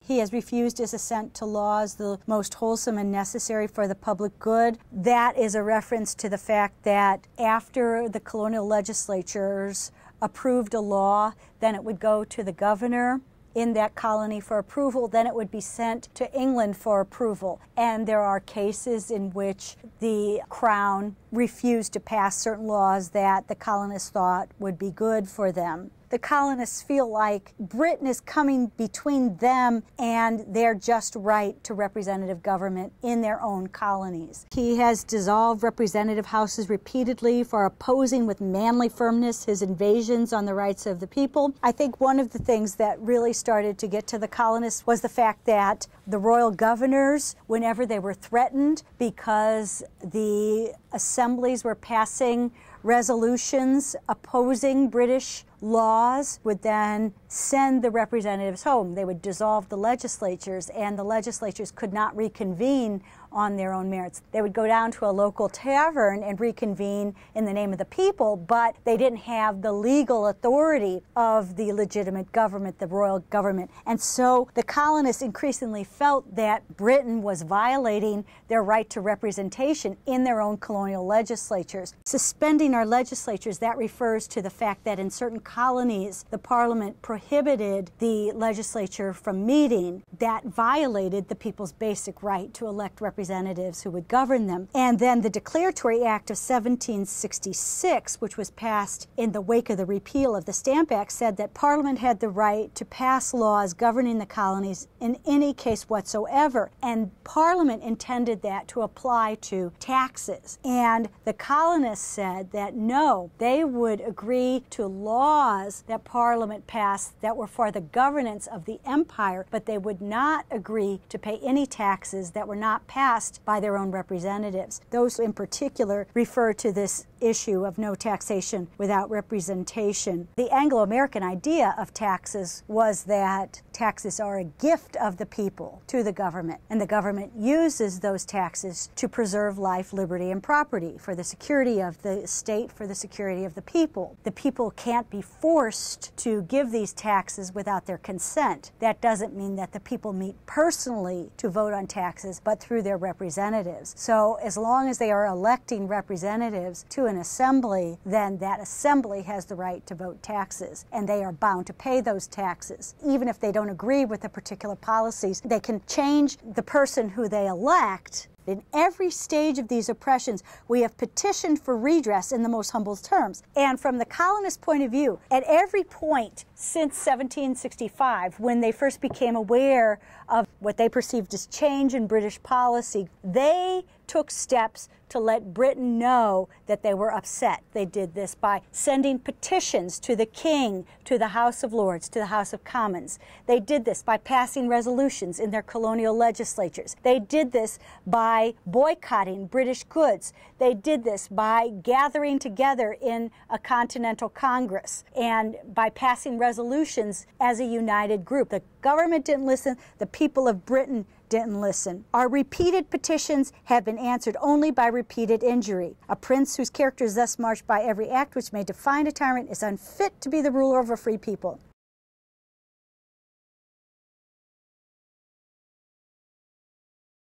He has refused his assent to laws the most wholesome and necessary for the public good. That is a reference to the fact that after the colonial legislatures approved a law, then it would go to the governor in that colony for approval, then it would be sent to England for approval. And there are cases in which the Crown refused to pass certain laws that the colonists thought would be good for them. The colonists feel like Britain is coming between them and their just right to representative government in their own colonies. He has dissolved representative houses repeatedly for opposing with manly firmness his invasions on the rights of the people. I think one of the things that really started to get to the colonists was the fact that the royal governors, whenever they were threatened because the assemblies were passing resolutions opposing British laws, would then send the representatives home. They would dissolve the legislatures, and the legislatures could not reconvene on their own merits. They would go down to a local tavern and reconvene in the name of the people, but they didn't have the legal authority of the legitimate government, the royal government. And so the colonists increasingly felt that Britain was violating their right to representation in their own colonial legislatures. Suspending our legislatures, that refers to the fact that in certain colonies, the Parliament prohibited the legislature from meeting. That violated the people's basic right to elect representatives who would govern them. And then the Declaratory Act of 1766, which was passed in the wake of the repeal of the Stamp Act, said that Parliament had the right to pass laws governing the colonies in any case whatsoever. And Parliament intended that to apply to taxes. And the colonists said that no, they would agree to laws that Parliament passed that were for the governance of the empire, but they would not agree to pay any taxes that were not passed by their own representatives. Those in particular refer to this issue of no taxation without representation. The Anglo-American idea of taxes was that taxes are a gift of the people to the government, and the government uses those taxes to preserve life, liberty, and property for the security of the state, for the security of the people. The people can't be forced to give these taxes without their consent. That doesn't mean that the people meet personally to vote on taxes, but through their representatives. So as long as they are electing representatives to an assembly, then that assembly has the right to vote taxes, and they are bound to pay those taxes. Even if they don't agree with the particular policies, they can change the person who they elect. In every stage of these oppressions, we have petitioned for redress in the most humble terms. And from the colonist point of view, at every point since 1765, when they first became aware of what they perceived as change in British policy, they took steps to let Britain know that they were upset. They did this by sending petitions to the King, to the House of Lords, to the House of Commons. They did this by passing resolutions in their colonial legislatures. They did this by boycotting British goods. They did this by gathering together in a Continental Congress and by passing resolutions as a united group. The government didn't listen. The people of Britain didn't listen. Our repeated petitions have been answered only by repeated injury. A prince whose character is thus marked by every act which may define a tyrant is unfit to be the ruler of a free people.